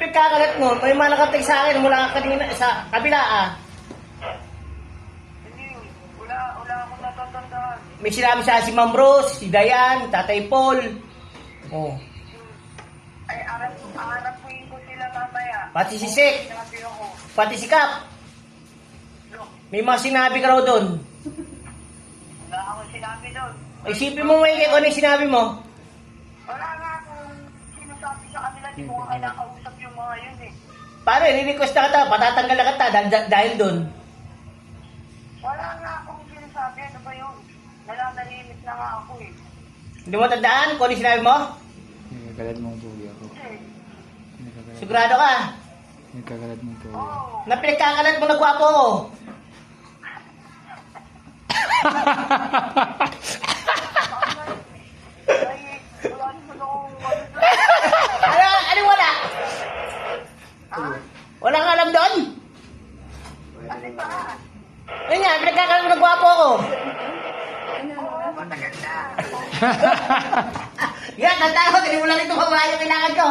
pinagkakalat mo, may mga nakatig sa akin mula kanina sa kabila Hindi, wala akong natatandaan. May sinabi sa si Ma'am Rose, si Dayan, Tatay Paul. Oh. Ay, aarapuin ko sila mamaya. Pati si Sek, Sinabi ako. pati si Kap. No, May mga sinabi ka raw doon. wala akong sinabi doon. Isipin mo may kung ano yung sinabi mo. Wala nga akong sinasabi sa kanila. Di ko nga kinakausap yung mga yun eh. Pare, ni-request na kita, patatanggal na kita dahil doon. Wala nga akong sinasabi. Ano ba yun? Nalanahimik na nga ako eh. Hindi mo tandaan kung ano yung sinabi mo? Nagkakalat mong tuloy ako. Kasi, Sigurado ka. Nagkakalat mong tuloy. oo. Na pinagkakalat mo na gwapo ko. Ay, wala naman akong Ano wala? Wala kang alam doon? Ano ba? Ayun nga, pinagkakalat mo na gwapo ko. Oo, matagal na. Yan, tanda ko, hindi mo lang ito babae yung kailangan ko.